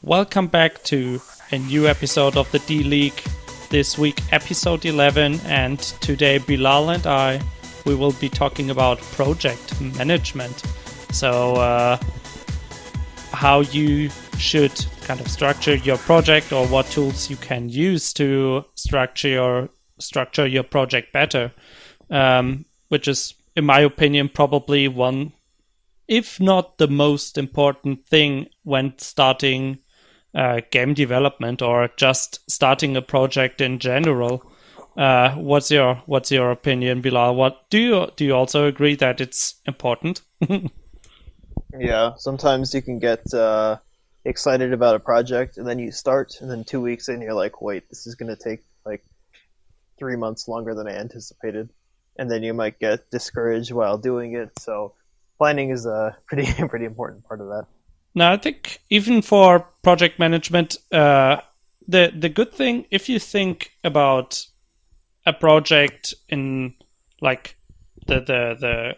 Welcome back to a new episode of the D League. This week, episode 11, and today Bilal and I, we will be talking about project management. So, how you should kind of structure your project, or what tools you can use to structure your project better, which is, in my opinion, probably one, if not the most important thing when starting game development or just starting a project in general. What's your opinion, Bilal? What do you also agree that it's important? Yeah, sometimes you can get excited about a project and then you start, and then 2 weeks in, you're like, wait, this is going to take like 3 months longer than I anticipated. And then you might get discouraged while doing it. So planning is a pretty important part of that. Now, I think even for project management, the good thing, if you think about a project in like the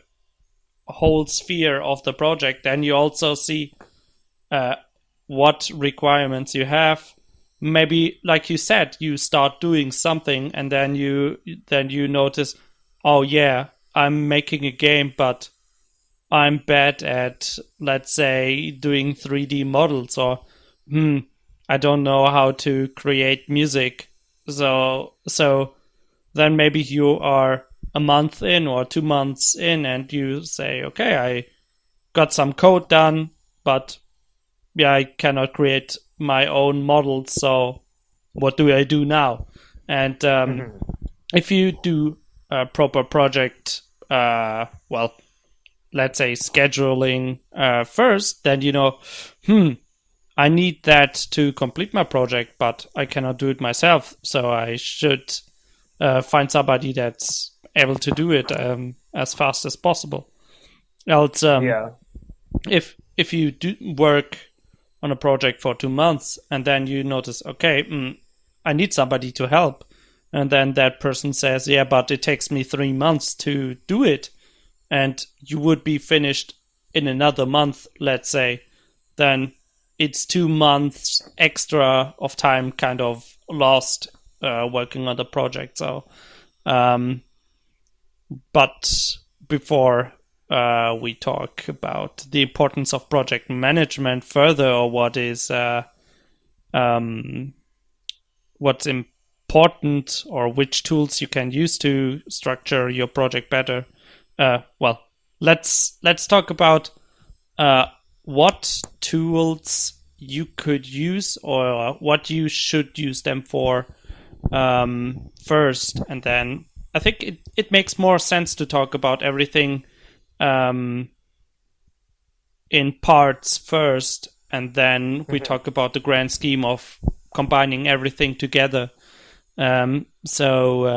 whole sphere of the project, then you also see what requirements you have. Maybe, like you said, you start doing something, and then you notice, oh yeah, I'm making a game, but I'm bad at, let's say, doing 3D models, or I don't know how to create music. So then maybe you are a month in or 2 months in, and you say, okay, I got some code done, but yeah, I cannot create my own models. So what do I do now? And if you do a proper project, well, let's say scheduling first, then you know, I need that to complete my project, but I cannot do it myself. So I should find somebody that's able to do it as fast as possible. Else, Yeah. if you do work on a project for 2 months and then you notice, okay, I need somebody to help, and then that person says, yeah, but it takes me 3 months to do it, and you would be finished in another month, let's say, then it's 2 months extra of time kind of lost working on the project. So, but before we talk about the importance of project management further, or what's important, or which tools you can use to structure your project better, well, let's talk about what tools you could use, or what you should use them for first, and then I think it makes more sense to talk about everything in parts first, and then we talk about the grand scheme of combining everything together. So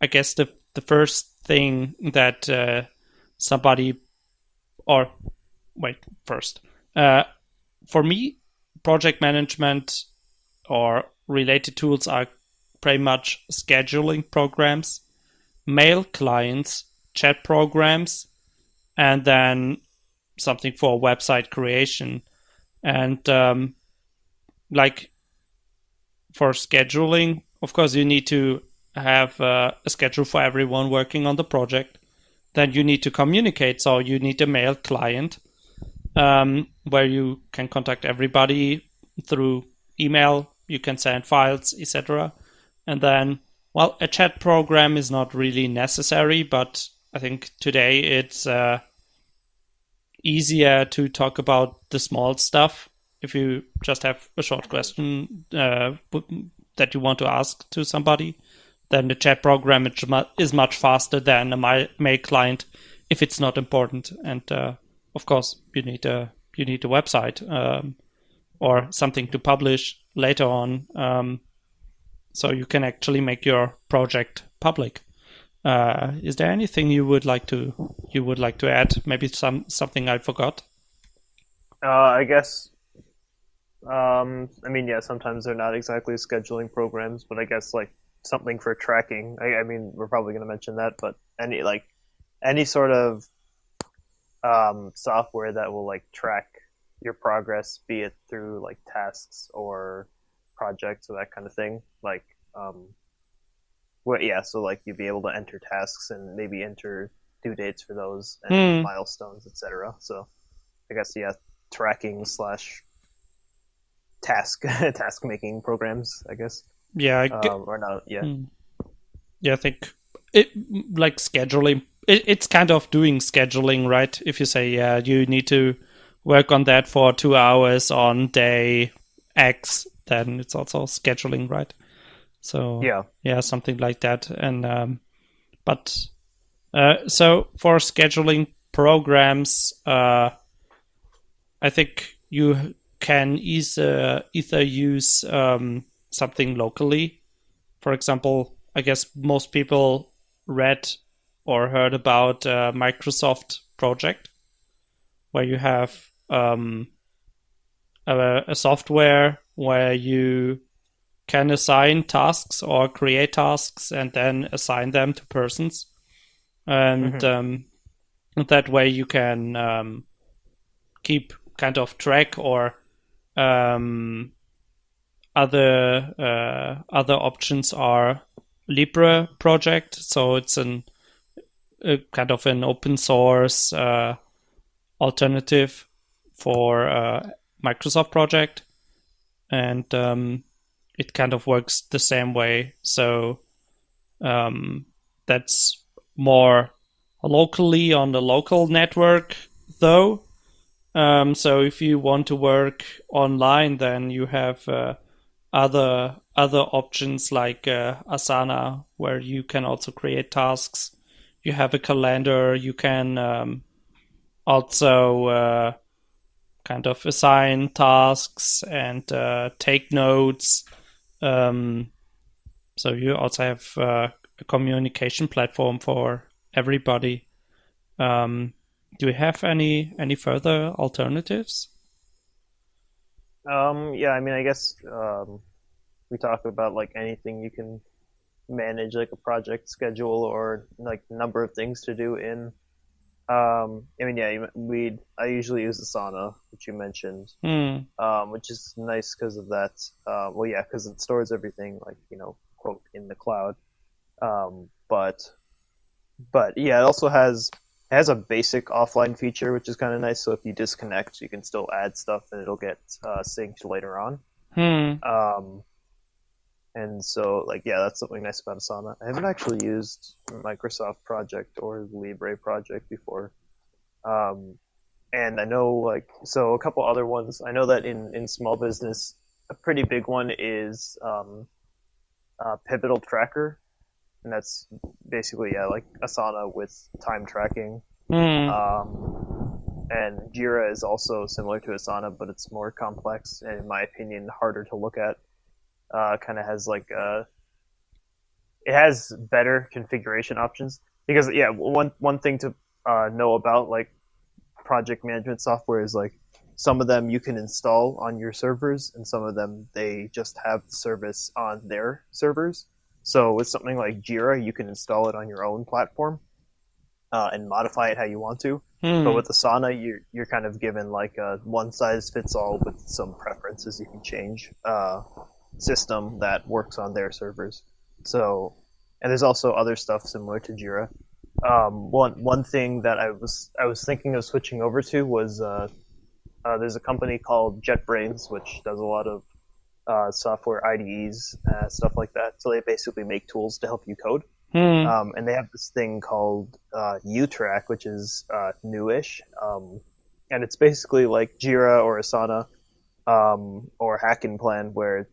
I guess the first thing that somebody, or wait, first, for me, project management or related tools are pretty much scheduling programs, mail clients, chat programs, and then something for website creation. And like for scheduling, of course, you need to have a schedule for everyone working on the project. Then you need to communicate, so you need a mail client where you can contact everybody through email. You can send files, etc. And then, well, a chat program is not really necessary, but I think today it's easier to talk about the small stuff. If you just have a short question that you want to ask to somebody, then the chat program is much faster than a mail client if it's not important. And of course, you need a website or something to publish later on, so you can actually make your project public. Is there anything you would like to add? Maybe something I forgot. I guess. I mean, yeah, sometimes they're not exactly scheduling programs, but I guess like something for tracking. I mean, we're probably going to mention that, but any sort of software that will like track your progress, be it through like tasks or projects or that kind of thing. Like, well, yeah, so like you'd be able to enter tasks and maybe enter due dates for those and Hmm. milestones, etc. So I guess yeah, tracking slash task making programs, I guess. Yeah. Or not, yeah. Hmm. Yeah, I think it like scheduling. It's kind of doing scheduling, right? If you say, yeah, you need to work on that for 2 hours on day X, then it's also scheduling, right? So Yeah. yeah, something like that. And but so for scheduling programs, I think you can either use something locally. For example, I guess most people read or heard about Microsoft Project, where you have a software where you can assign tasks or create tasks and then assign them to persons. And Hmm. that way you can keep kind of track or um, other options are Libre project, so it's a kind of an open source alternative for Microsoft project, and it kind of works the same way. So that's more locally on the local network, though. So if you want to work online, then you have other options like Asana, where you can also create tasks. You have a calendar. You can also kind of assign tasks and take notes. Um, so you also have a communication platform for everybody. Do you have any further alternatives? Yeah, I mean, I guess we talk about like anything you can manage, like a project schedule or like number of things to do in. I mean, yeah, I usually use Asana, which you mentioned, Hmm. which is nice because of that. Well, yeah, because it stores everything, like quote in the cloud. But yeah, it has a basic offline feature, which is kind of nice. So if you disconnect, you can still add stuff, and it'll get synced later on. Hmm. Um, and so, like, yeah, that's something nice about Asana. I haven't actually used Microsoft Project or Libre Project before. Um, and I know, like, so a couple other ones. I know that in small business, a pretty big one is Pivotal Tracker, and that's basically yeah, like Asana with time tracking. Hmm. And Jira is also similar to Asana, but it's more complex and, in my opinion, harder to look at. Kind of has like it has better configuration options because yeah, one thing to know about like project management software is like some of them you can install on your servers, and some of them they just have the service on their servers. So with something like Jira, you can install it on your own platform and modify it how you want to. But Hmm. with Asana, you're kind of given like a one size fits all with some preferences you can change system that works on their servers. So, and there's also other stuff similar to Jira. One thing that I was thinking of switching over to was there's a company called JetBrains which does a lot of software IDEs, stuff like that. So they basically make tools to help you code. Hmm. And they have this thing called UTrack, which is newish, and it's basically like Jira or Asana or Hack and Plan, where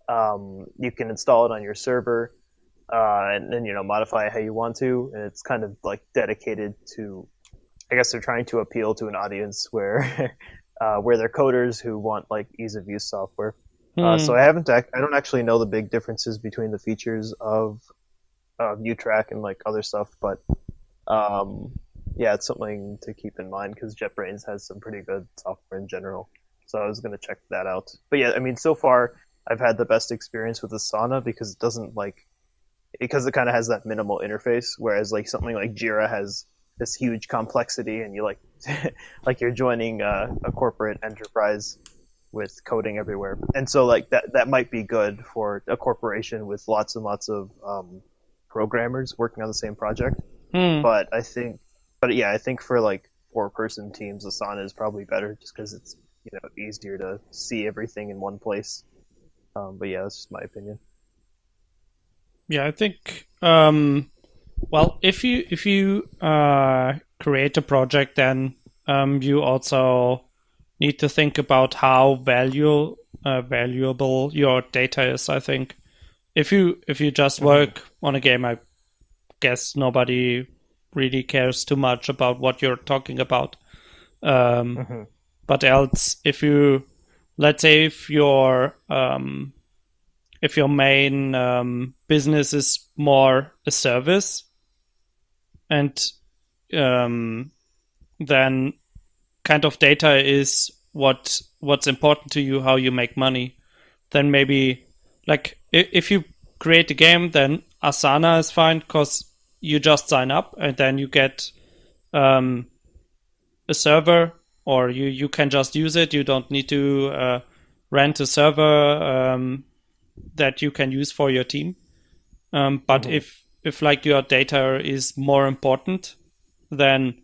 you can install it on your server and then modify it how you want to, and it's kind of like dedicated to. I guess they're trying to appeal to an audience where they're coders who want like ease of use software. So Hmm. I don't actually know the big differences between the features of UTrack and like other stuff, but um, yeah, it's something to keep in mind because JetBrains has some pretty good software in general. So I was going to check that out. But yeah, I mean, so far I've had the best experience with Asana because it doesn't like because it kind of has that minimal interface, whereas like something like Jira has this huge complexity, and you like like you're joining a corporate enterprise with coding everywhere, and so like that might be good for a corporation with lots and lots of programmers working on the same project. Hmm. But I think for like 4-person teams, Asana is probably better just because it's easier to see everything in one place. But yeah, that's just my opinion. Yeah, I think. Well, if you create a project, then you also need to think about how valuable your data is. I think if you just Mm-hmm. work on a game, I guess nobody really cares too much about what you're talking about. Um, Mm-hmm. but else, if you let's say if your main business is more a service, and um, then kind of data is what's important to you, how you make money, then maybe like if you create a game, then Asana is fine because you just sign up and then you get um, a server, or you can just use it. You don't need to rent a server that you can use for your team. But Mm-hmm. if like your data is more important than,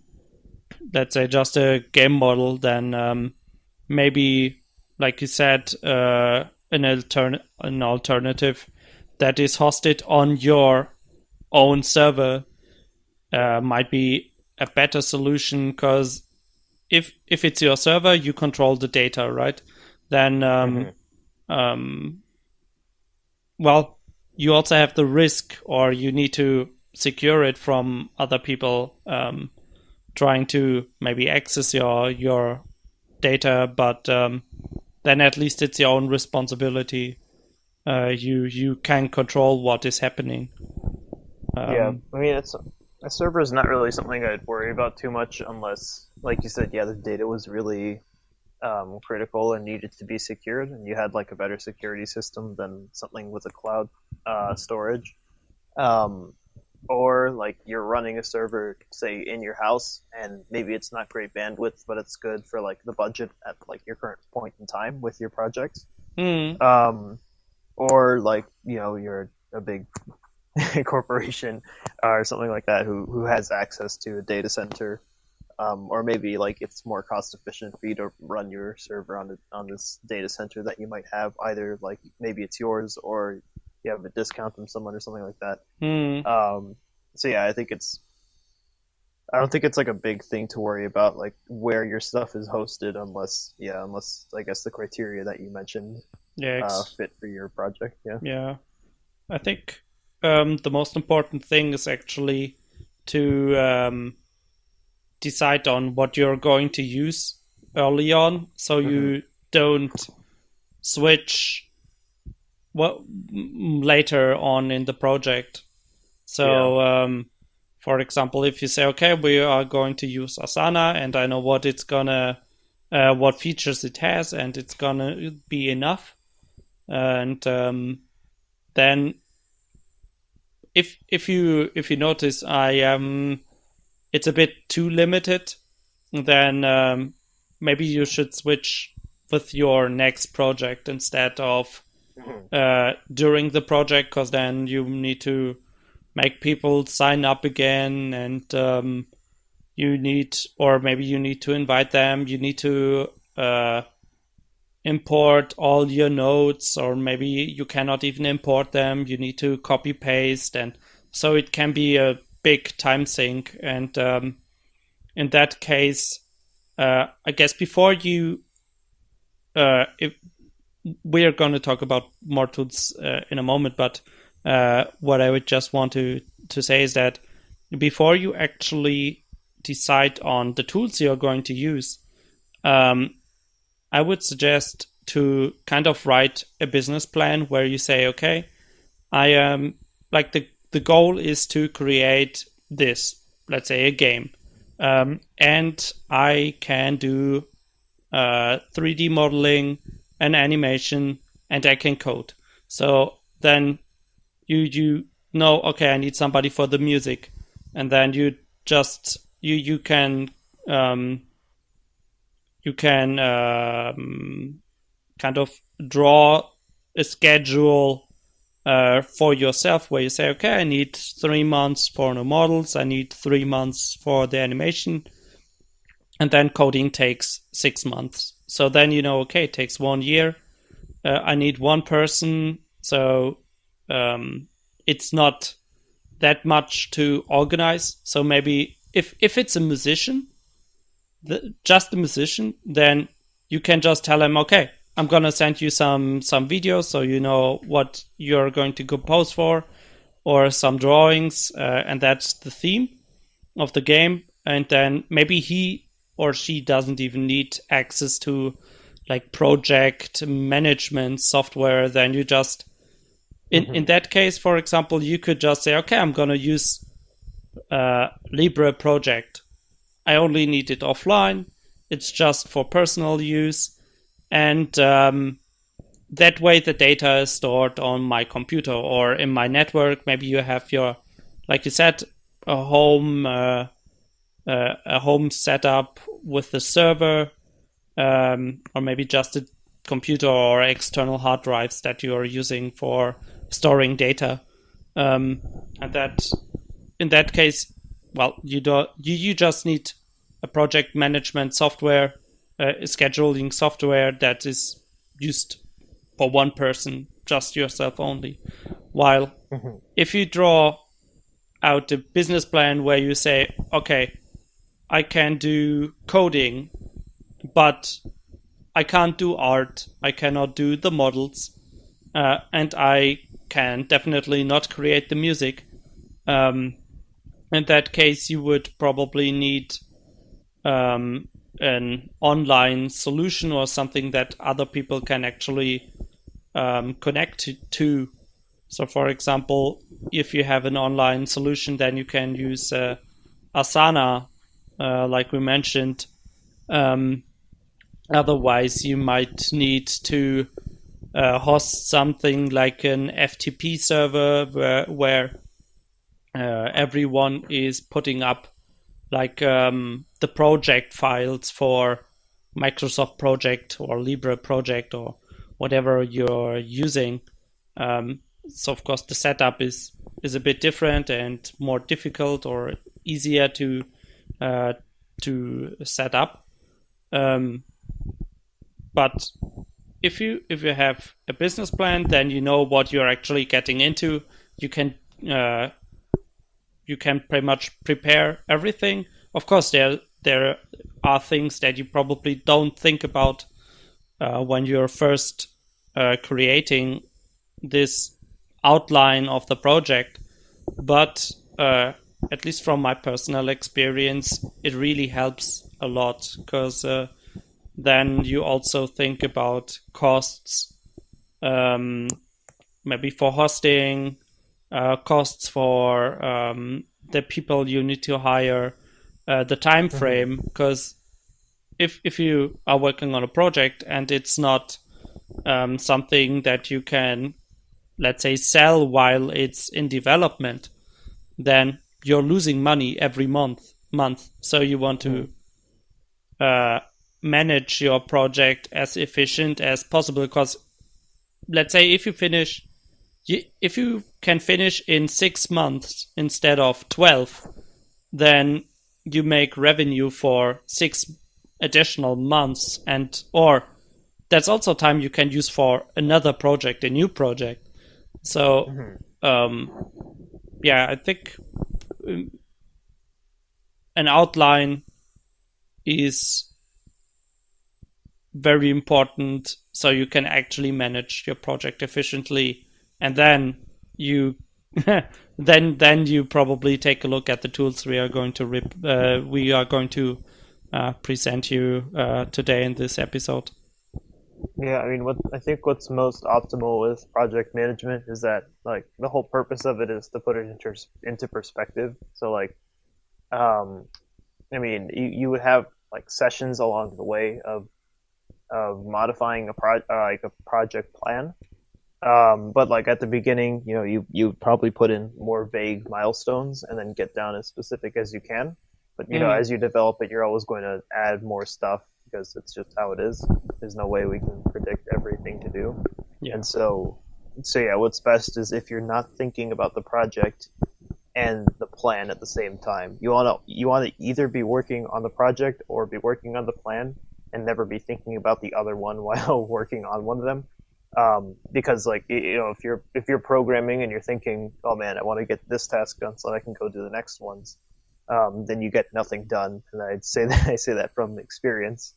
let's say, just a game model, then maybe, like you said, an alternative that is hosted on your own server might be a better solution, because if it's your server, you control the data, right? Then Mm-hmm. um, well, you also have the risk, or you need to secure it from other people trying to maybe access your data, but then at least it's your own responsibility. You can control what is happening. Yeah, Um, I mean, it's a server is not really something I'd worry about too much unless, like you said, yeah, the data was really critical and needed to be secured, and you had like a better security system than something with a cloud storage. Um, or like you're running a server, say in your house, and maybe it's not great bandwidth, but it's good for like the budget at like your current point in time with your project. hmm, Um, or like you're a big corporation or something like that who has access to a data center, or maybe like it's more cost efficient for you to run your server on this data center that you might have, either like maybe it's yours or you have a discount from someone or something like that. hmm. So yeah, I don't think it's like a big thing to worry about like where your stuff is hosted, unless I guess the criteria that you mentioned Yeah, fit for your project. Yeah. yeah. I think the most important thing is actually to decide on what you're going to use early on, so Mm-hmm. you don't switch what later on in the project. Yeah. So, for example, if you say, okay, we are going to use Asana, and I know what features it has, and it's gonna be enough, and then if you notice I it's a bit too limited, then maybe you should switch with your next project instead of Mm-hmm. during the project, because then you need to make people sign up again, and or maybe you need to invite them. You need to import all your notes, or maybe you cannot even import them. You need to copy paste, and so it can be a big time sink. And in that case, I guess before if we are going to talk about more tools in a moment, but what I would just want to say is that before you actually decide on the tools you're going to use, um, I would suggest to kind of write a business plan where you say, okay, I am like the goal is to create this, let's say a game, and I can do 3D modeling and animation, and I can code. So then you know, okay, I need somebody for the music, and then you can you can kind of draw a schedule for yourself where you say, okay, I need 3 months for the models, I need 3 months for the animation, and then coding takes 6 months. So then you know, okay, it takes 1 year. I need one person, so it's not that much to organize. So maybe if it's a musician, just a musician, then you can just tell him, okay, I'm gonna send you some videos so you know what you're going to compose for, or some drawings, and that's the theme of the game. And then maybe he or she doesn't even need access to like project management software. Then you just in that case, for example, you could just say, okay, I'm gonna use Libre project. I only need it offline. It's just for personal use, and that way the data is stored on my computer or in my network. Maybe you have your, like you said, a home setup with the server, or maybe just a computer or external hard drives that you are using for storing data, and that in that case, well, you just need a project management software, a scheduling software that is used for one person, just yourself only. While if you draw out a business plan where you say, okay, I can do coding, but I can't do art, I cannot do the models, and I can definitely not create the music. In that case, you would probably need an online solution or something that other people can actually connect to. So, for example, if you have an online solution, then you can use Asana, like we mentioned. Otherwise, you might need to host something like an FTP server where everyone is putting up like the project files for Microsoft Project or Libre Project or whatever you're using. So of course the setup is a bit different and more difficult or easier to set up. But if you have a business plan, then you know what you're actually getting into. You can pretty much prepare everything. Of course, there are things that you probably don't think about when you're first creating this outline of the project. But at least from my personal experience, it really helps a lot, because then you also think about costs, maybe for hosting, costs for the people you need to hire, the time frame, because if you are working on a project and it's not something that you can, let's say, sell while it's in development, then you're losing money every month. So you want to manage your project as efficient as possible, because let's say if you can finish in 6 months instead of 12, then you make revenue for 6 additional months, or that's also time you can use for another project, a new project. So I think an outline is very important, so you can actually manage your project efficiently, and then you then you probably take a look at the tools we are going to present you today in this episode. Yeah, I mean, I think what's most optimal with project management is that, like, the whole purpose of it is to put it into perspective. So, like, I mean, you would have like sessions along the way of modifying a project plan. But like at the beginning, you probably put in more vague milestones and then get down as specific as you can. But as you develop it, you're always going to add more stuff because it's just how it is. There's no way we can predict everything to do. Yeah. And so yeah, what's best is if you're not thinking about the project and the plan at the same time. You want to either be working on the project or be working on the plan, and never be thinking about the other one while working on one of them. Because like if you're programming and you're thinking, oh man, I want to get this task done so that I can go do the next ones, then you get nothing done. And I say that from experience.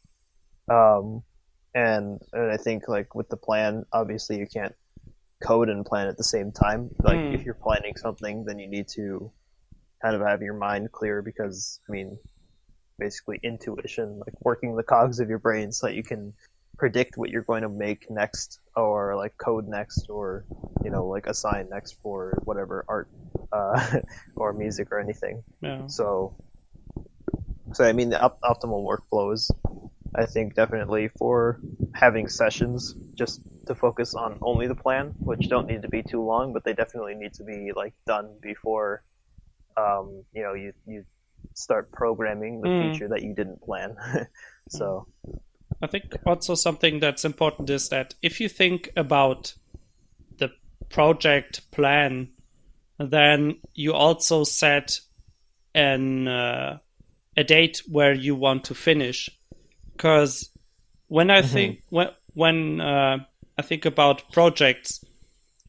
And I think like with the plan, obviously you can't code and plan at the same time. Like if you're planning something, then you need to kind of have your mind clear, because I mean, basically intuition, like working the cogs of your brain so that you can predict what you're going to make next, or like code next, or like assign next for whatever art or music or anything. Yeah. So I mean, the optimal workflows, I think, definitely for having sessions just to focus on only the plan, which don't need to be too long, but they definitely need to be like done before you start programming the feature that you didn't plan. So I think also something that's important is that if you think about the project plan, then you also set a date where you want to finish. Because when I think when I think about projects,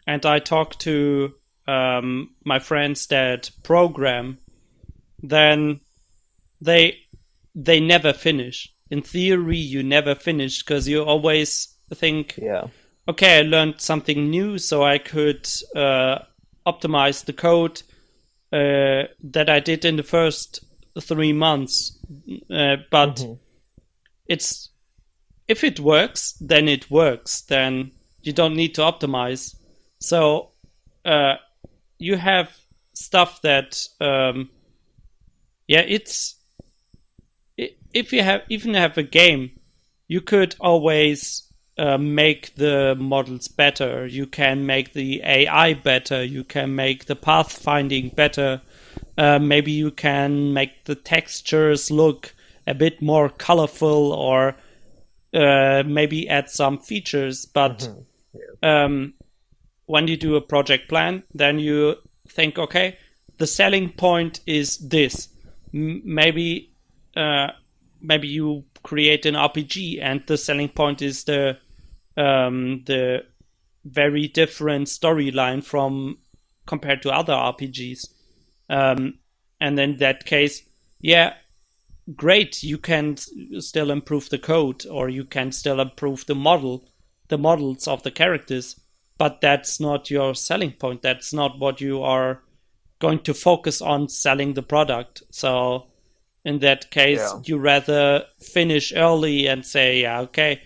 and I talk to my friends that program, then they never finish. In theory, you never finish, because you always think, okay, I learned something new, so I could optimize the code that I did in the first 3 months. But it's, if it works, then it works. Then you don't need to optimize. So you have stuff that it's, if you have a game, you could always make the models better. You can make the AI better. You can make the pathfinding better. Maybe you can make the textures look a bit more colorful, or maybe add some features. But when you do a project plan, then you think, okay, the selling point is this. Maybe you create an RPG, and the selling point is the very different storyline from compared to other RPGs. And in that case, great, you can still improve the code, or you can still improve the models of the characters, but that's not your selling point. That's not what you are going to focus on selling the product. So in that case, you rather finish early and say, okay,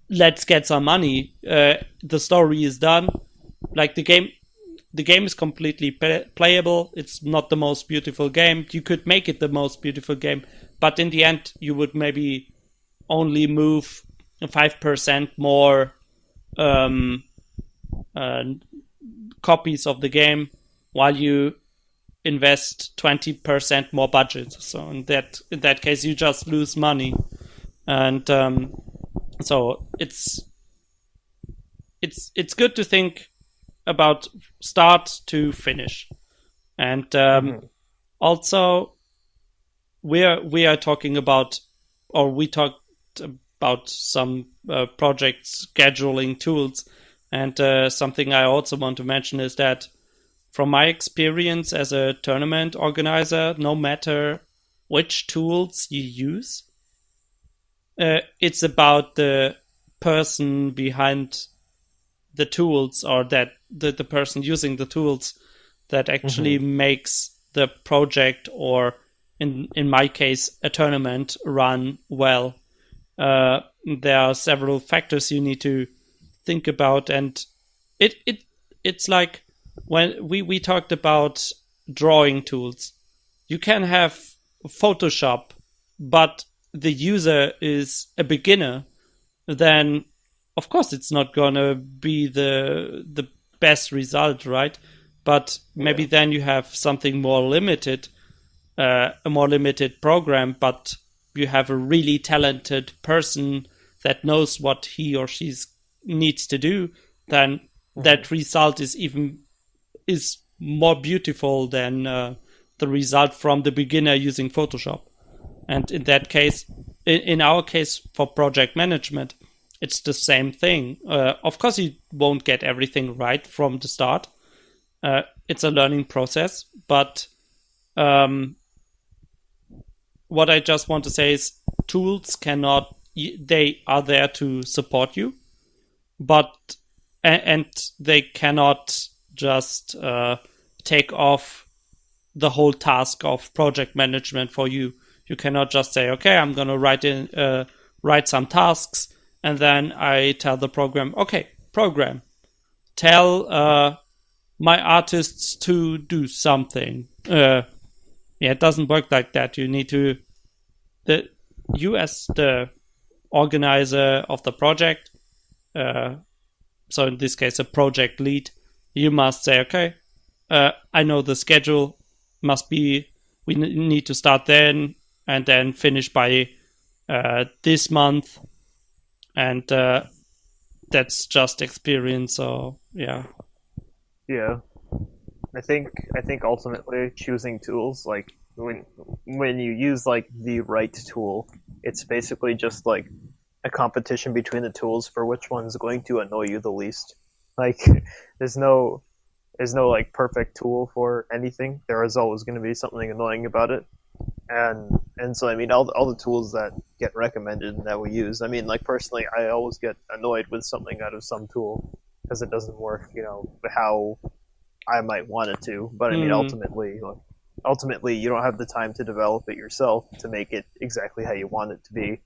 let's get some money. The story is done. Like the game is completely playable. It's not the most beautiful game. You could make it the most beautiful game, but in the end, you would maybe only move 5% more copies of the game, while you invest 20% more budget. So in that case, you just lose money, and so it's good to think about start to finish, and also we are talking about, or we talked about some project scheduling tools, and something I also want to mention is that from my experience as a tournament organizer, no matter which tools you use, it's about the person behind the tools, or that the person using the tools, that actually makes the project, or in my case, a tournament, run well. There are several factors you need to think about, and it's like when we talked about drawing tools. You can have Photoshop, but the user is a beginner, then of course it's not gonna be the best result, right? But maybe then you have something more limited, a more limited program, but you have a really talented person that knows what he or she needs to do, then that result is more beautiful than the result from the beginner using Photoshop. And in that case, in our case for project management, it's the same thing. Of course, you won't get everything right from the start. It's a learning process, but what I just want to say is tools they are there to support you, but and they cannot just take off the whole task of project management for you. You cannot just say, okay, I'm going to write some tasks, and then I tell the program, okay, program, tell my artists to do something. It doesn't work like that. You need to, you as the organizer of the project, so in this case, a project lead, you must say, okay, I know the schedule must be, we need to start then and then finish by this month. And that's just experience. So, yeah. Yeah. I think ultimately choosing tools, like when you use like the right tool, it's basically just like a competition between the tools for which one's going to annoy you the least. Like there's no like perfect tool for anything. There is always going to be something annoying about it. And so I mean all the tools that get recommended and that we use. I mean, like personally, I always get annoyed with something out of some tool because it doesn't work, how I might want it to. But I mean, ultimately, you don't have the time to develop it yourself to make it exactly how you want it to be.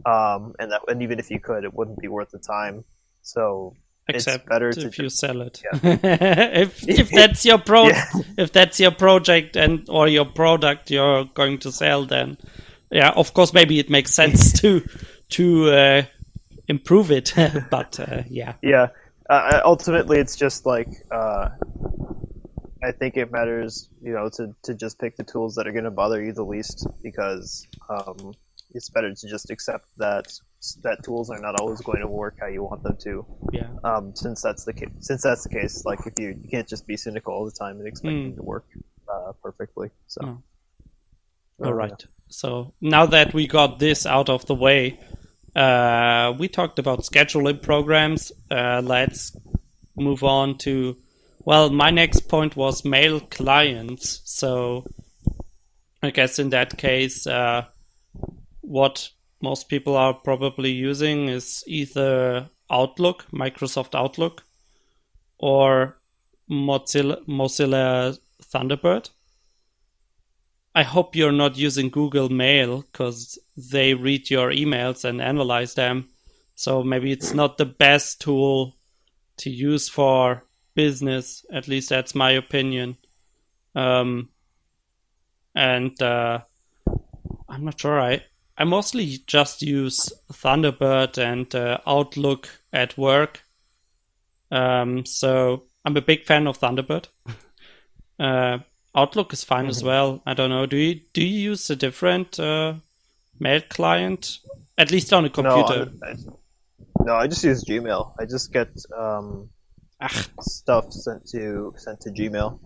And even if you could, it wouldn't be worth the time. So except it's better if you sell it. Yeah. if that's your if that's your project or your product you're going to sell, then yeah, of course, maybe it makes sense to improve it. But yeah. Yeah. Ultimately, it's just like I think it matters, to just pick the tools that are going to bother you the least, because it's better to just accept that tools are not always going to work how you want them to. Yeah. Since that's the case, like if you can't just be cynical all the time and expect them to work perfectly. So. Oh. All right. So now that we got this out of the way, we talked about scheduling programs. Let's move on to, well, my next point was mail clients. So I guess in that case, what most people are probably using is either Outlook, Microsoft Outlook, or Mozilla Thunderbird. I hope you're not using Google Mail, because they read your emails and analyze them. So maybe it's not the best tool to use for business. At least that's my opinion. And I'm not sure. I mostly just use Thunderbird and Outlook at work. So I'm a big fan of Thunderbird. Outlook is fine as well. I don't know. Do you use a different mail client? At least on a computer. No, I just use Gmail. I just get stuff sent to Gmail.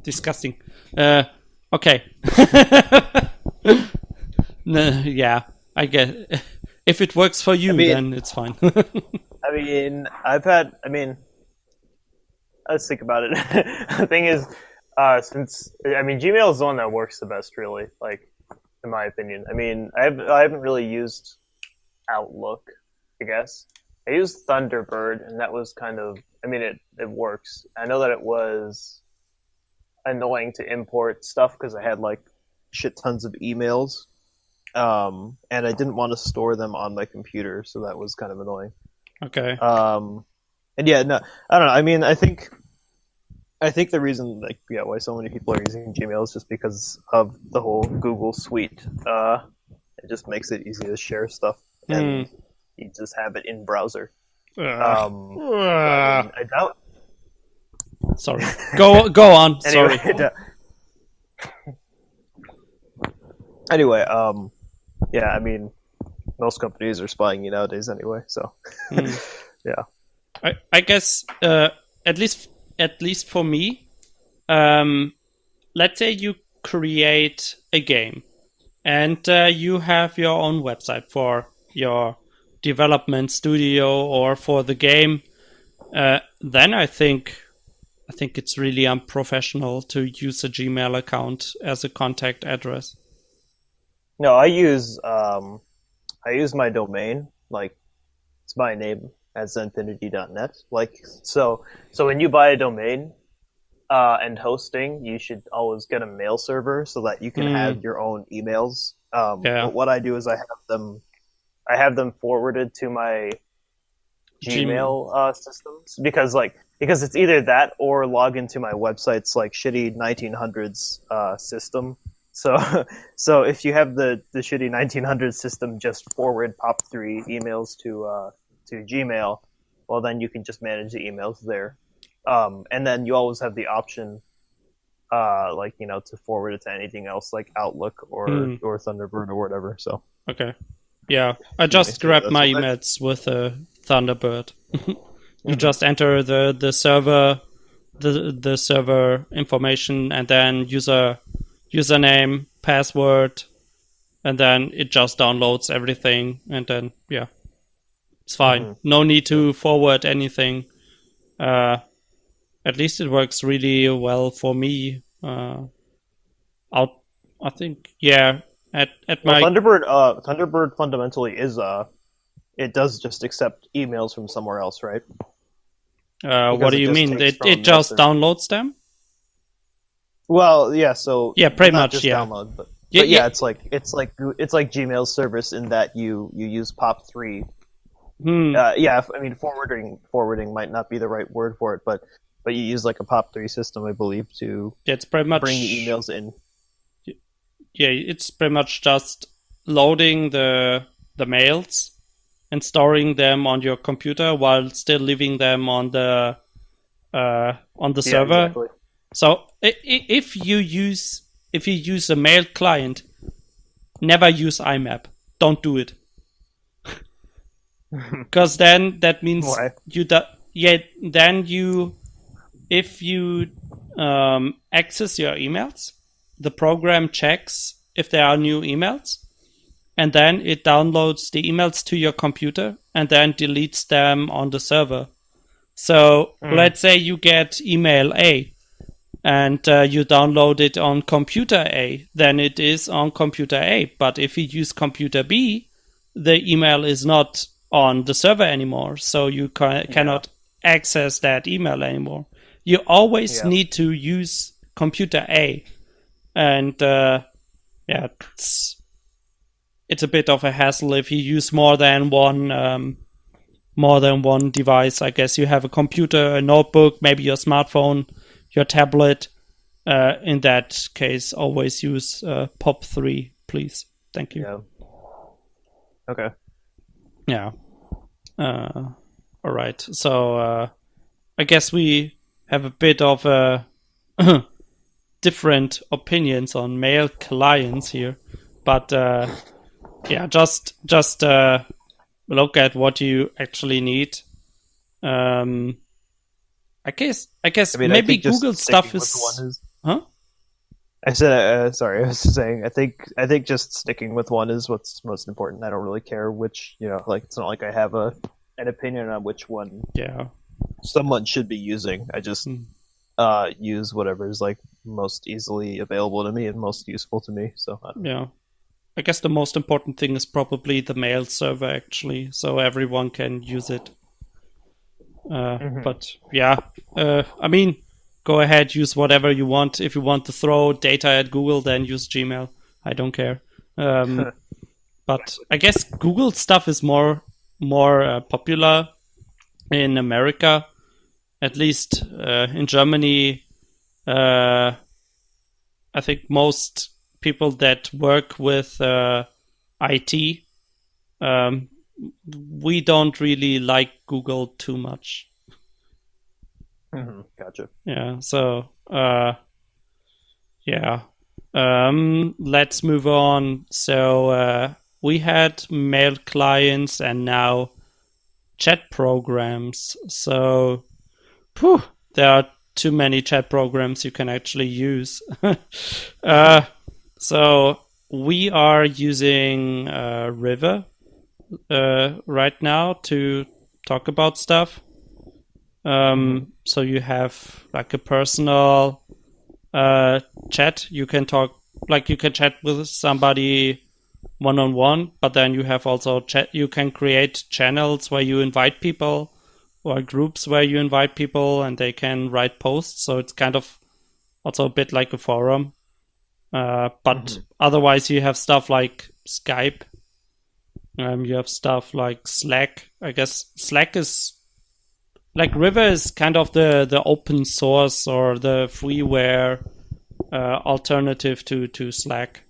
Disgusting. Okay. No, yeah, I get. If it works for you, then it's fine. Let's think about it. The thing is, Gmail is the one that works the best, really. Like, in my opinion. I mean, I haven't really used Outlook, I guess. I used Thunderbird, and that was kind of, it works. I know that it was annoying to import stuff because I had like shit tons of emails, and I didn't want to store them on my computer, so that was kind of annoying. Okay. And yeah, no, I don't know. I mean, I think the reason, why so many people are using Gmail is just because of the whole Google suite. It just makes it easy to share stuff, and you just have it in browser. I doubt. Sorry. Go on. Anyway, Sorry. Anyway, yeah, I mean, most companies are spying you nowadays anyway. So, Mm. yeah. I guess at least for me, um, let's say you create a game and you have your own website for your development studio or for the game. Then I think it's really unprofessional to use a Gmail account as a contact address. No, I use my domain, like it's my name as zenfinity.net. So when you buy a domain and hosting, you should always get a mail server so that you can Mm, have your own emails. yeah, But what I do is I have them forwarded to my Gmail. Gmail systems because it's either that or log into my website's like shitty 1900s system. So so if you have the shitty 1900s system, just forward POP3 emails to Gmail. Well, then you can just manage the emails there, and then you always have the option, like to forward it to anything else like Outlook Mm, or Thunderbird or whatever. So okay. Yeah, I anyway, just so yeah, grabbed my that's emails with a Thunderbird. You mhm. just enter the server the server information and then username, password, and then it just downloads everything and then yeah, it's fine. Mhm. No need Yeah. to forward anything. Uh, at least it works really well for me. Out, I think yeah. At Well, my Thunderbird fundamentally is it does just accept emails from somewhere else, right? what Because do it you just mean? takes It from a it mail just server. downloads them? Well, yeah, so Yeah, well, pretty not much. just Yeah, download, yeah, but yeah. yeah, it's like Gmail's service in that you use POP3. Hmm. Yeah, I mean forwarding might not be the right word for it, but you use like a POP3 system, I believe, to It's pretty bring the much emails in. yeah. It's pretty much just loading the mails and storing them on your computer while still leaving them on the Yeah, server. exactly. So if you use a mail client, never use IMAP. Don't do it because then that means Why? yeah. Then you if you access your emails, the program checks if there are new emails and then it downloads the emails to your computer and then deletes them on the server. So Mm, let's say you get email A and you download it on computer A, then it is on computer A. But if you use computer B, the email is not on the server anymore, so you yeah, cannot access that email anymore. You always yeah, need to use computer A, and yeah, it's a bit of a hassle if you use more than one device. I guess you have a computer, a notebook, maybe your smartphone, your tablet. In that case, always use POP3, please. Thank you. yeah. Okay. Yeah. All right. So I guess we have a bit of different opinions on mail clients here, but yeah, just look at what you actually need. Um, I guess I mean, I maybe think Google just stuff sticking with is, one is. huh? I said, sorry, I was just saying. I think just sticking with one is what's most important. I don't really care which, like it's not like I have an opinion on which one Yeah. someone should be using. I just Hmm. use whatever is like most easily available to me and most useful to me. So I don't know. Yeah. I guess the most important thing is probably the mail server, actually, so everyone can use it. Mm-hmm. But yeah, I mean, go ahead, use whatever you want. If you want to throw data at Google, then use Gmail. I don't care. But I guess Google stuff is more popular in America, at least in Germany. Uh, I think most people that work with IT, um, we don't really like Google too much. Mm-hmm. Gotcha. Yeah, so yeah, Let's move on. So we had mail clients and now chat programs. So whew, there are too many chat programs you can actually use. uh, so we are using River right now to talk about stuff. So you have like a personal chat. You can talk, like you can chat with somebody one on one, but then you have also chat. You can create channels where you invite people, or groups where you invite people, and they can write posts. So it's kind of also a bit like a forum. But otherwise, you have stuff like Skype. You have stuff like Slack. I guess Slack is like River is kind of the open source or the freeware alternative to Slack.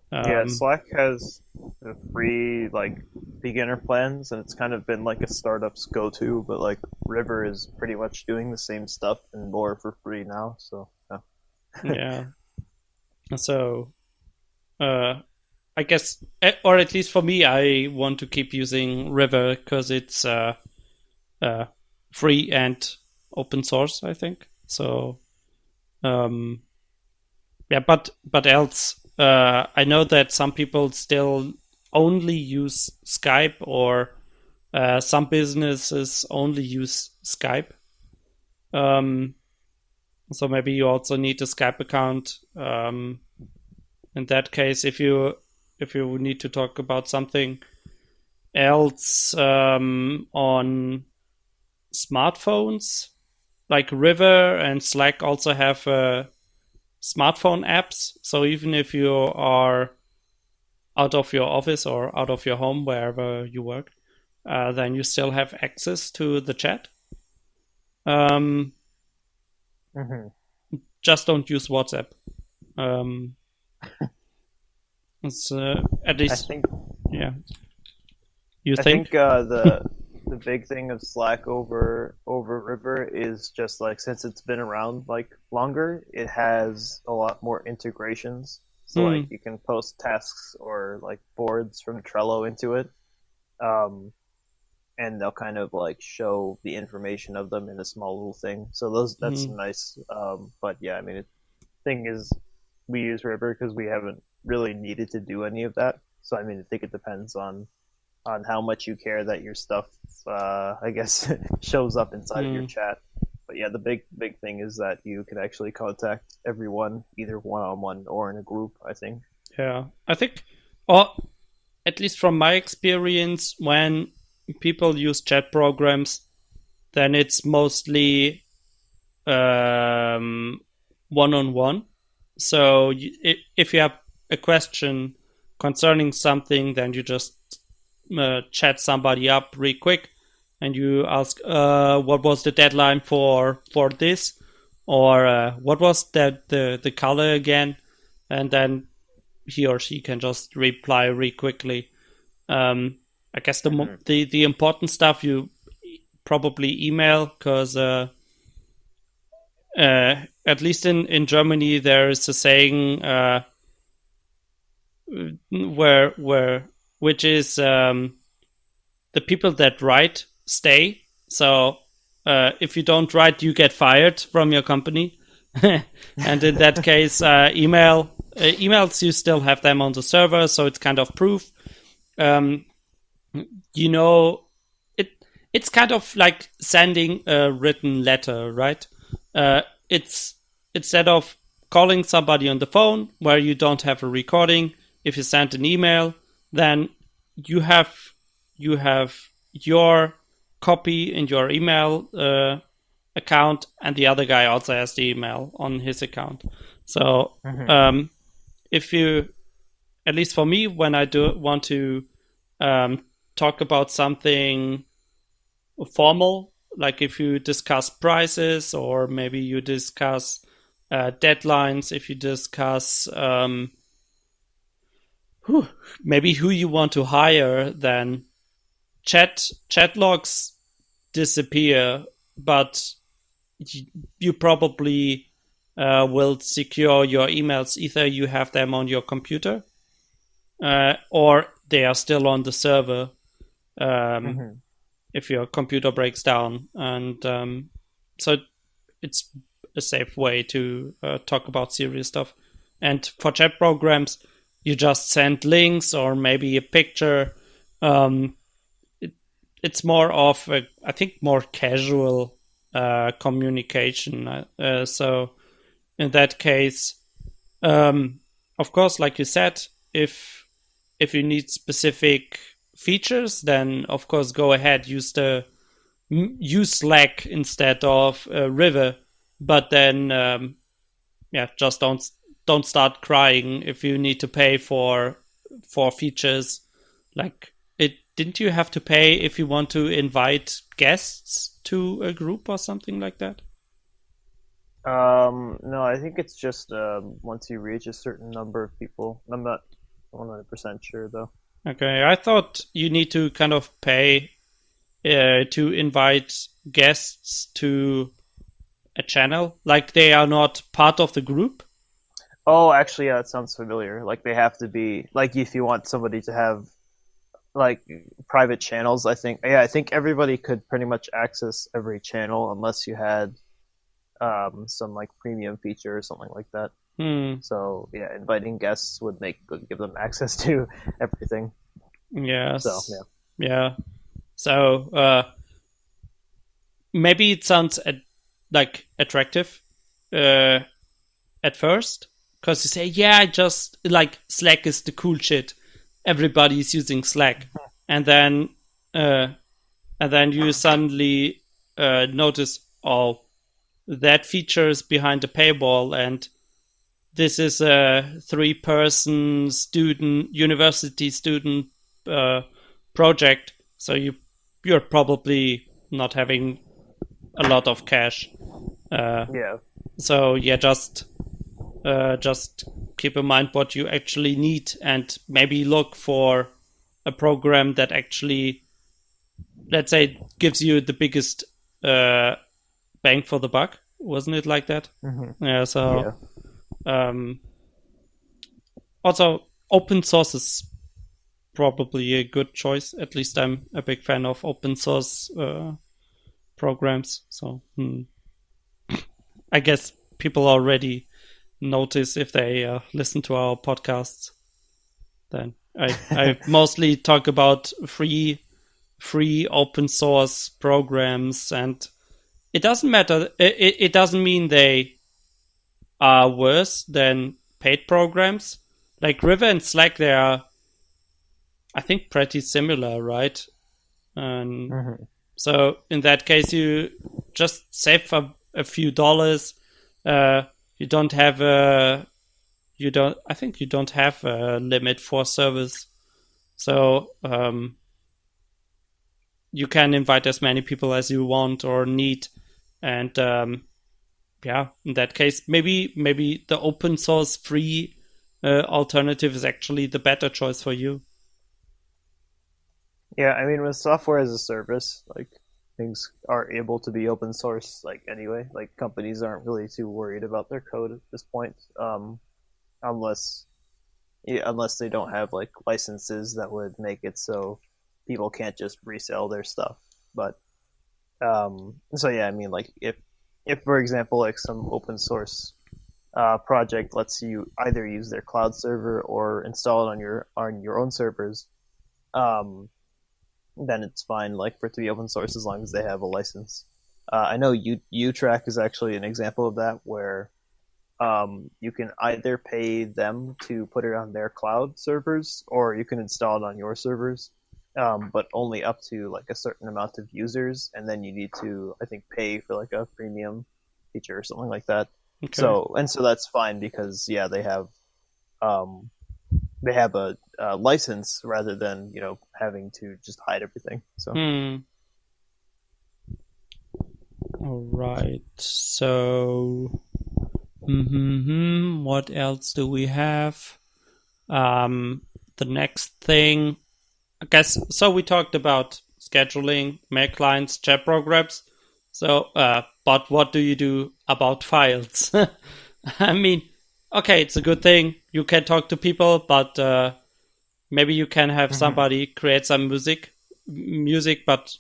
Yeah, Slack has the free like beginner plans, and it's kind of been like a startup's go-to. But like River is pretty much doing the same stuff and more for free now. So yeah. Yeah. So, I guess, or at least for me, I want to keep using River because it's free and open source, I think. So, yeah, but else, I know that some people still only use Skype, or some businesses only use Skype. So maybe you also need a Skype account. In that case, if you need to talk about something else on smartphones, like River and Slack also have smartphone apps. So even if you are out of your office or out of your home, wherever you work, then you still have access to the chat. Just don't use WhatsApp. It's at least, I think. Yeah. You I think? think the big thing of Slack over River is just like since it's been around like longer, it has a lot more integrations. So like you can post tasks or like boards from Trello into it, and they'll kind of like show the information of them in a small little thing. So that's nice. But yeah, I mean, thing is, we use River because we haven't really needed to do any of that. So I mean, I think it depends on how much you care that your stuff, I guess, shows up inside of your chat. But yeah, the big thing is that you can actually contact everyone either one on one or in a group, I think. Yeah, I think, or at least from my experience, when people use chat programs, then it's mostly one-on-one. So if you have a question concerning something, then you just chat somebody up real quick and you ask what was the deadline for this, or what was the color again, and then he or she can just reply real quickly. I guess the important stuff you probably email, because at least in Germany there is a saying which is the people that write stay. So if you don't write, you get fired from your company. And in that case, emails, you still have them on the server, so it's kind of proof. It's kind of like sending a written letter, right? It's instead of calling somebody on the phone where you don't have a recording. If you send an email, then you have your copy in your email account, and the other guy also has the email on his account. So if you, at least for me, when I do want to talk about something formal, like if you discuss prices, or maybe you discuss deadlines, if you discuss maybe who you want to hire, then chat logs disappear, but you probably will secure your emails. Either you have them on your computer, or they are still on the server. Hmm. If your computer breaks down, and so it's a safe way to talk about serious stuff. And for chat programs, you just send links or maybe a picture. It's more of I think more casual communication. So in that case, of course, like you said, if you need specific features, then of course go ahead, use Slack instead of River. But then just don't start crying if you need to pay for features. Like, didn't you have to pay if you want to invite guests to a group or something like that? No, I think it's just once you reach a certain number of people. I'm not 100% sure though. Okay, I thought you need to kind of pay to invite guests to a channel, like they are not part of the group. Oh, actually, yeah, it sounds familiar. Like they have to be like if you want somebody to have like private channels. I think everybody could pretty much access every channel unless you had some like premium feature or something like that. Hmm. So yeah, inviting guests would give them access to everything. So Yes. yeah. Yeah. So maybe it sounds like attractive uh, at first, because you say, yeah, I just like Slack is the cool shit. Everybody is using Slack, and then uh, you suddenly notice, oh, that feature is behind the paywall, and this is a 3-person university student project, so you're probably not having a lot of cash. Yeah. So yeah, just keep in mind what you actually need, and maybe look for a program that actually, let's say, gives you the biggest bang for the buck. Wasn't it like that? Hmm. Yeah. Yeah. So also, open source is probably a good choice. At least I'm a big fan of open source programs. So I guess people already notice if they listen to our podcasts. Then I mostly talk about free open source programs, and it doesn't matter. It doesn't mean they are worse than paid programs. Like River and Slack, they are, I think, pretty similar, right? And Hmm. so in that case, you just save a few dollars. You don't have a you don't. I think you don't have a limit for service, so you can invite as many people as you want or need, and yeah, in that case, maybe the open source free alternative is actually the better choice for you. Yeah, I mean, with software as a service, like things are able to be open source, like anyway. Like companies aren't really too worried about their code at this point, unless yeah, unless they don't have like licenses that would make it so people can't just resell their stuff. But so yeah, I mean, like if for example, like some open source project lets you either use their cloud server or install it on your own servers, um, then it's fine, like for it to be open source as long as they have a license. I know UTrack is actually an example of that, where you can either pay them to put it on their cloud servers, or you can install it on your servers, but only up to like a certain amount of users, and then you need to, I think, pay for like a premium feature or something like that. Okay. So that's fine because yeah, um, they have a license rather than having to just hide everything. So All right. So, what else do we have? The next thing, I guess. So we talked about scheduling, mail clients, chat programs. So, but what do you do about files? I mean, okay, it's a good thing you can talk to people, but maybe you can have Hmm. somebody create some music, but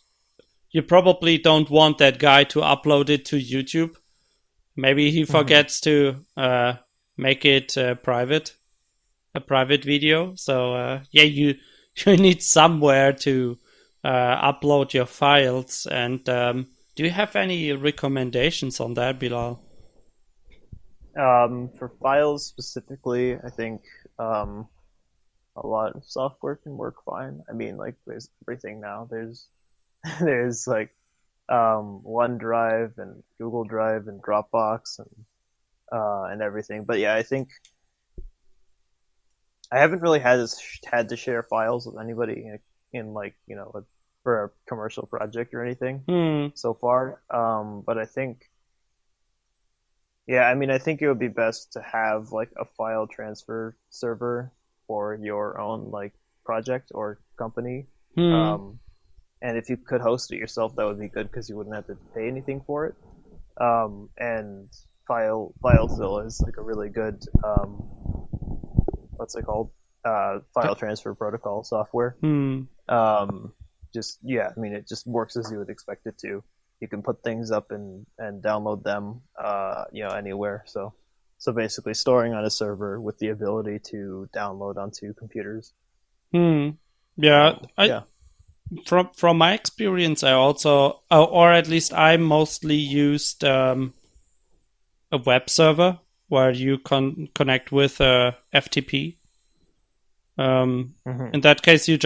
you probably don't want that guy to upload it to YouTube. Maybe he Hmm. forgets to make it private, a private video. So yeah, you you need somewhere to upload your files. And do you have any recommendations on that, Bilal? For files specifically, I think um, a lot of software can work fine. I mean, like there's everything now. There's there's like OneDrive and Google Drive and Dropbox and everything. But yeah, I think I haven't really had to share files with anybody in like for a commercial project or anything Hmm. so far. But I think yeah, I mean, I think it would be best to have like a file transfer server for your own like project or company. Hmm. Um, and if you could host it yourself, that would be good because you wouldn't have to pay anything for it. And FileZilla is like a really good what's it called? File transfer protocol software. Hmm. Um, just yeah, I mean, it just works as you would expect it to. You can put things up and download them, anywhere. So basically, storing on a server with the ability to download onto computers. Hmm. Yeah. I Yeah. from my experience, I also, or at least I mostly used a web server where you connect with FTP. Hmm. In that case, you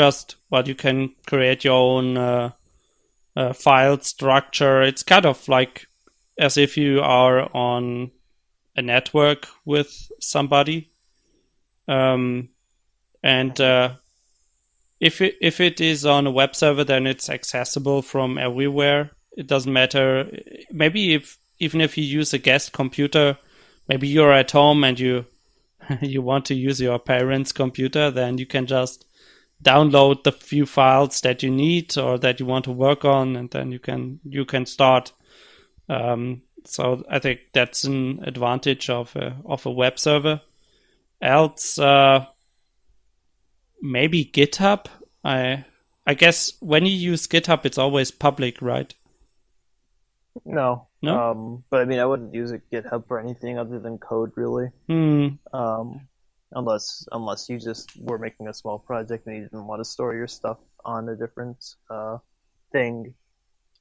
can create your own file structure. It's kind of like as if you are on a network with somebody. Um, and if it is on a web server, then it's accessible from everywhere. It doesn't matter. Maybe if even if you use a guest computer, maybe you're at home and you you want to use your parents' computer, then you can just download the few files that you need or that you want to work on, and then you can start. So I think that's an advantage of a web server. Else, maybe GitHub. I guess when you use GitHub, it's always public, right? No. No. But I mean, I wouldn't use a GitHub for anything other than code, really. Hmm. Um, unless you just were making a small project and you didn't want to store your stuff on a different thing.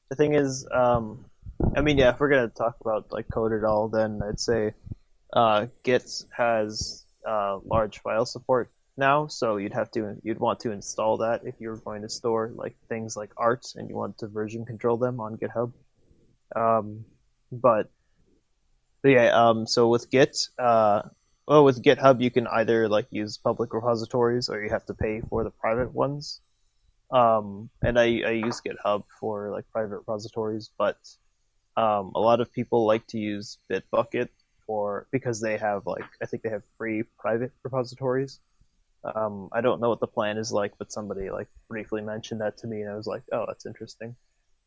The thing is, I mean, yeah, if we're gonna talk about like code at all, then I'd say Git has large file support now, so you'd want to install that if you're going to store like things like art and you want to version control them on GitHub. Um, but, but yeah, so with with GitHub you can either like use public repositories or you have to pay for the private ones. And I use GitHub for like private repositories, but a lot of people like to use Bitbucket for because they have like I think they have free private repositories. I don't know what the plan is like, but somebody like briefly mentioned that to me, and I was like, oh, that's interesting.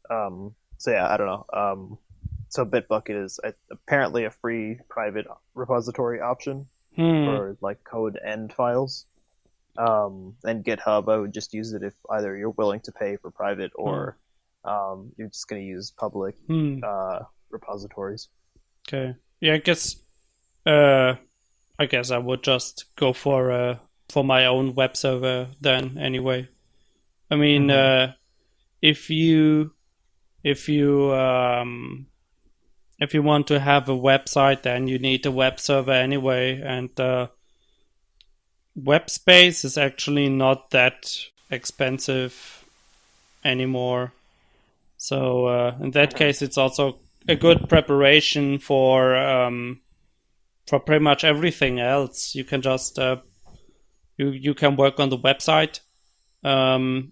So yeah, I don't know. So Bitbucket is apparently a free private repository option Hmm. for like code and files. And GitHub, I would just use it if either you're willing to pay for private Hmm. or you're just going to use public Hmm. repositories. Okay. Yeah, uh I guess I would just go for my own web server then anyway. I mean, Mm-hmm. if you if you um if you want to have a website, then you need a web server anyway, and web space is actually not that expensive anymore. So in that Mm-hmm. case, it's also a good preparation for pretty much everything else. You can just you can work on the website, um,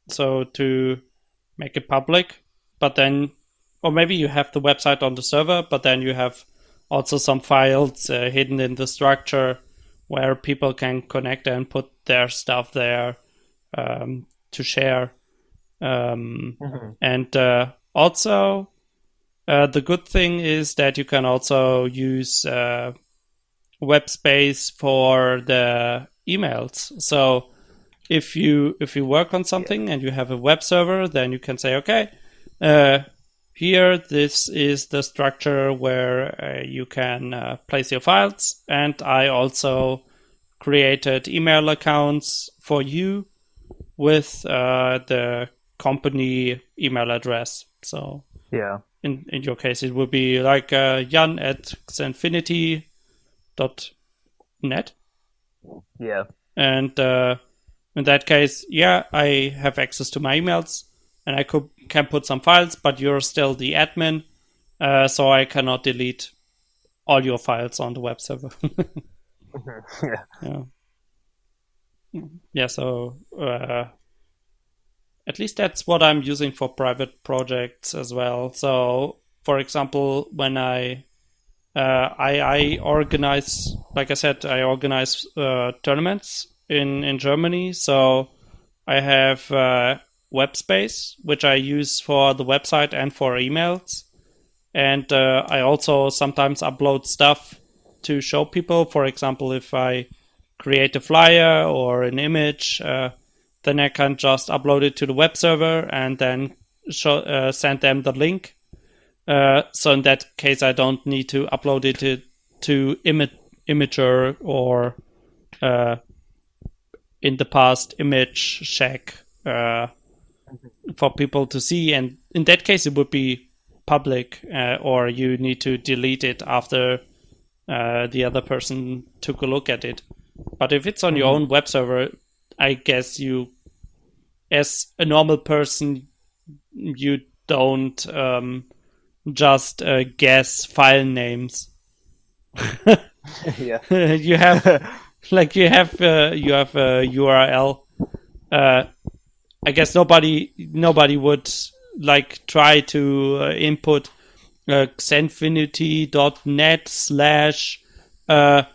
so to make it public, but then or maybe you have the website on the server, but then you have also some files hidden in the structure where people can connect and put their stuff there to share. Um, Mm-hmm. and also, The good thing is that you can also use web space for the emails. So if you work on Yeah. something and you have a web server, then you can say, okay, uh, here this is the structure where you can place your files, and I also created email accounts for you with the company email address. So Yeah. in your case, it would be like Jan at xinfinity.net. Yeah. And in that case, yeah, I have access to my emails and I can put some files, but you're still the admin, so I cannot delete all your files on the web server. Yeah. Yeah. Yeah, so at least that's what I'm using for private projects as well. So, for example, when I organize, like I said, I organize tournaments in Germany. So I have web space, which I use for the website and for emails. And I also sometimes upload stuff to show people. For example, if I create a flyer or an image, then I can just upload it to the web server and then send them the link. So in that case, I don't need to upload it to Imager or in the past Image Shack for people to see. And in that case, it would be public, or you need to delete it after the other person took a look at it. But if it's on your own web server, I guess you, as a normal person, you don't just guess file names. Yeah. You have you have a URL. I guess nobody would like try to input xinfinity.net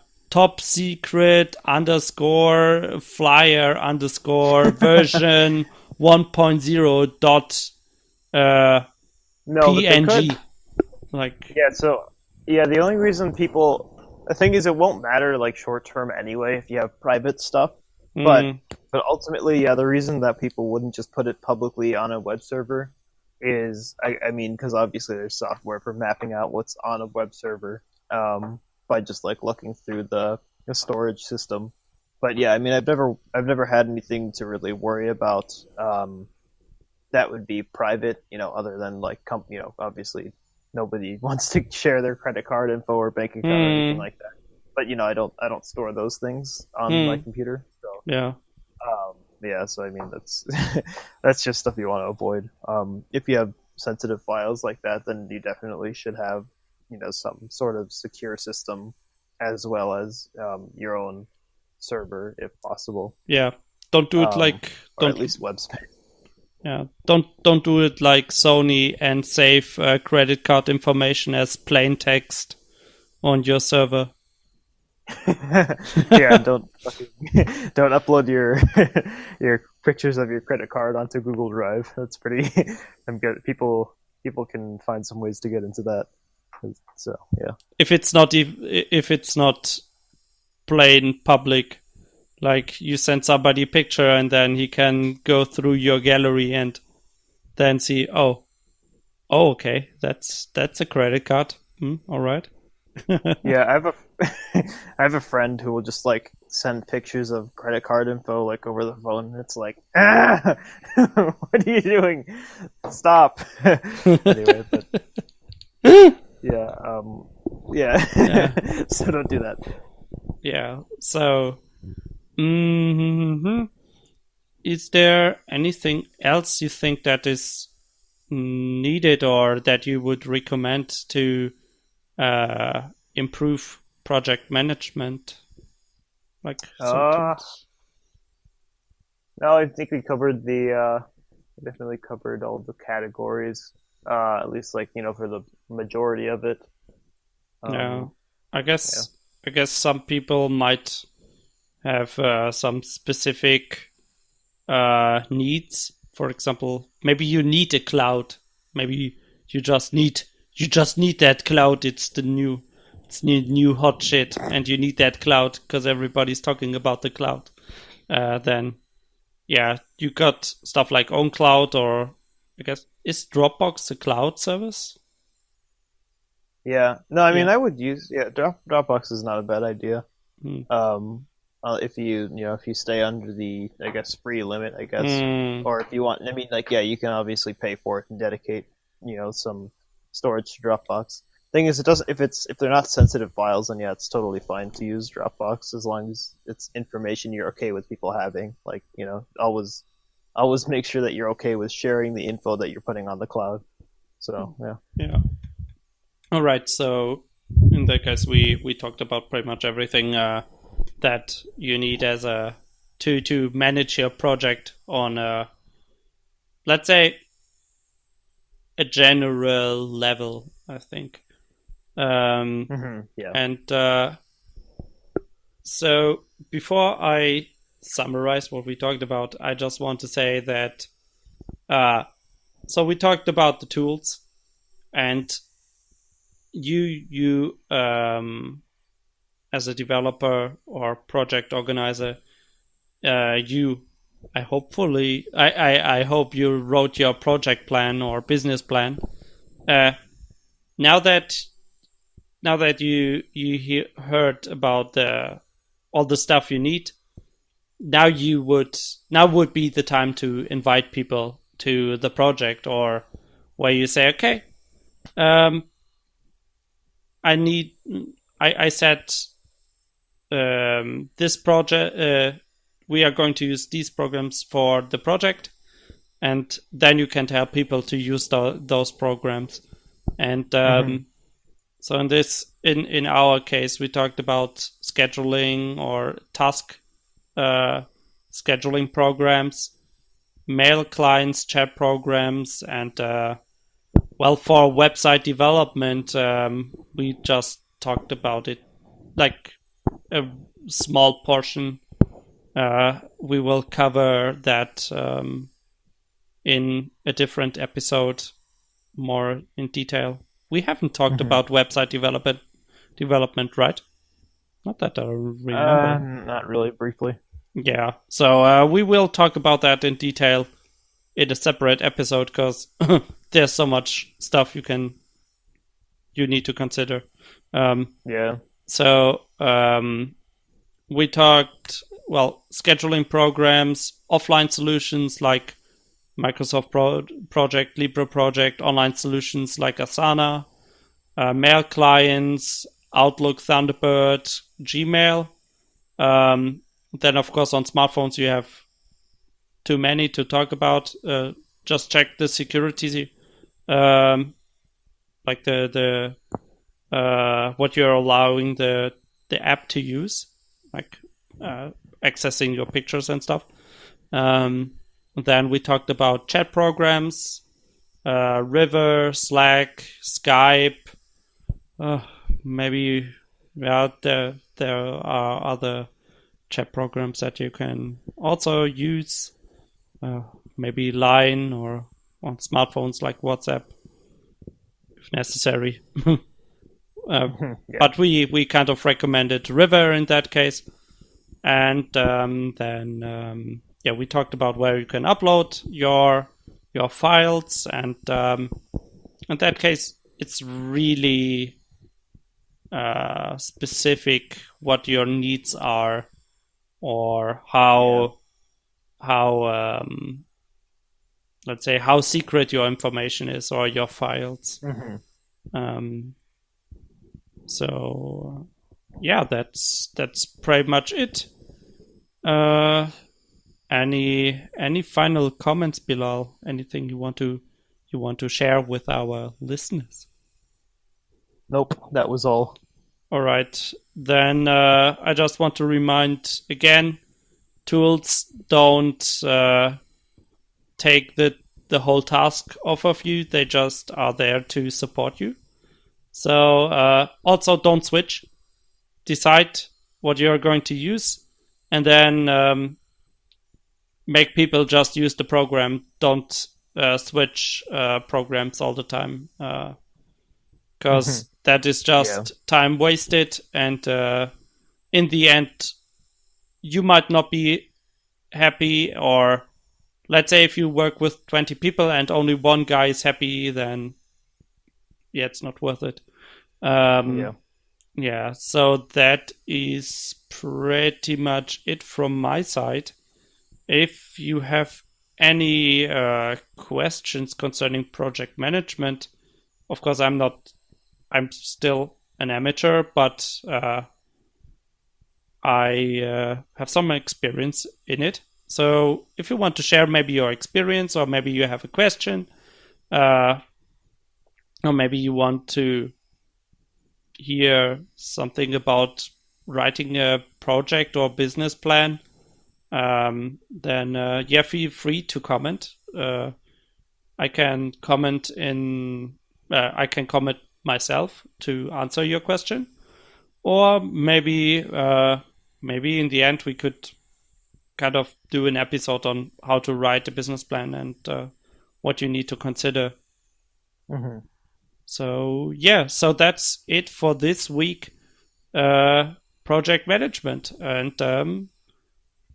/ top secret _ flyer _ version 1.0 dot No, but they could. png. Like, Yeah. So yeah, the only reason the thing is, it won't matter like short term anyway if you have private stuff. But mm, but ultimately, yeah, the reason that people wouldn't just put it publicly on a web server is, I mean, because obviously there's software for mapping out what's on a web server by just like looking through the storage system. But yeah, I mean, I've never had anything to really worry about that would be private, other than like obviously nobody wants to share their credit card info or bank account or anything like that. But I don't store those things on my computer. So yeah. yeah, so I mean that's that's just stuff you want to avoid. If you have sensitive files like that, then you definitely should have some sort of secure system as well as your own server if possible, Yeah. Don't do it or at least web space. yeah. Don't do it like Sony and save credit card information as plain text on your server. Yeah, and don't upload your your pictures of your credit card onto Google Drive. That's pretty. I'm good. People can find some ways to get into that. So yeah. If it's not plain public, like you send somebody a picture and then he can go through your gallery and then see, oh, okay, that's a credit card. All right. Yeah, I have a friend who will just like send pictures of credit card info like over the phone. And it's like, what are you doing? Stop. Anyway, but yeah, yeah. Yeah. So don't do that. Yeah. So, is there anything else you think that is needed or that you would recommend to improve project management? Like some tools? No, I think we covered definitely covered all the categories. At least like for the majority of it. Yeah, I guess some people might have some specific needs. For example, maybe you need a cloud. Maybe you just need you just need that cloud. It's new hot shit, and you need that cloud because everybody's talking about the cloud. Then yeah, you got stuff like OwnCloud, or I guess is Dropbox a cloud service? Yeah. No, I mean Yeah. I would use Dropbox is not a bad idea. Hmm. If if you stay under the I guess free limit, I guess, Hmm. or if you want, I mean, like yeah, you can obviously pay for it and dedicate some storage to Dropbox. Thing is, it doesn't if they're not sensitive files, then yeah, it's totally fine to use Dropbox as long as it's information you're okay with people having. Like always make sure that you're okay with sharing the info that you're putting on the cloud. So yeah. Yeah. All right. So in that case, we talked about pretty much everything that you need as a to manage your project on let's say a general level, I think. Yeah. And so before I summarize what we talked about, I just want to say that so we talked about the tools, and you as a developer or project organizer, you I hope you wrote your project plan or business plan. Uh, now that you heard about all the stuff you need, now would be the time to invite people to the project, or where you say, okay, um, I said this project. We are going to use these programs for the project, and then you can tell people to use those programs. And so in our case, we talked about scheduling or task scheduling programs, mail clients, chat programs, and for website development, we just talked about it like a small portion. We will cover that in a different episode more in detail. We haven't talked about website development, right? Not that I remember. Not really. Briefly. Yeah, so we will talk about that in detail in a separate episode, because there's so much stuff you need to consider. Yeah. So we talked, scheduling programs, offline solutions like Microsoft Project, Libre Project, online solutions like Asana, mail clients, Outlook, Thunderbird, Gmail. Then, of course, on smartphones, you have too many to talk about. Just check the security, like the what you're allowing the app to use, like accessing your pictures and stuff. Then we talked about chat programs, River, Slack, Skype. Maybe there are other chat programs that you can also use. Maybe Line, or on smartphones like WhatsApp, if necessary. Yeah. But we kind of recommended River in that case. And then we talked about where you can upload your files, and in that case, it's really specific what your needs are, or how let's say how secret your information is, or your files. So yeah, that's pretty much it. Any final comments, Bilal? Anything you want to share with our listeners? Nope, that was all. All right, then I just want to remind again, tools don't take the whole task off of you. They just are there to support you. So also don't switch. Decide what you're going to use, and then make people just use the program. Don't switch programs all the time. because that is Yeah. just time wasted, and in the end, you might not be happy. Or let's say if you work with 20 people and only one guy is happy, then yeah, it's not worth it. Yeah. Yeah, so that is pretty much it from my side. If you have any questions concerning project management, of course, I'm still an amateur, but I have some experience in it. So if you want to share maybe your experience, or maybe you have a question, uh, or maybe you want to hear something about writing a project or business plan, then yeah, feel free to comment. I can comment in. I can comment myself to answer your question, or maybe in the end we could kind of do an episode on how to write a business plan and what you need to consider. Mm-hmm. So yeah, so that's it for this week. Project management, and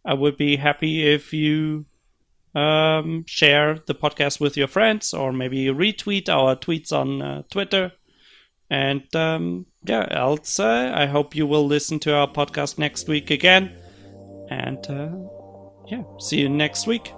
I would be happy if you share the podcast with your friends, or maybe retweet our tweets on Twitter. And yeah, else I hope you will listen to our podcast next week again. And yeah, see you next week.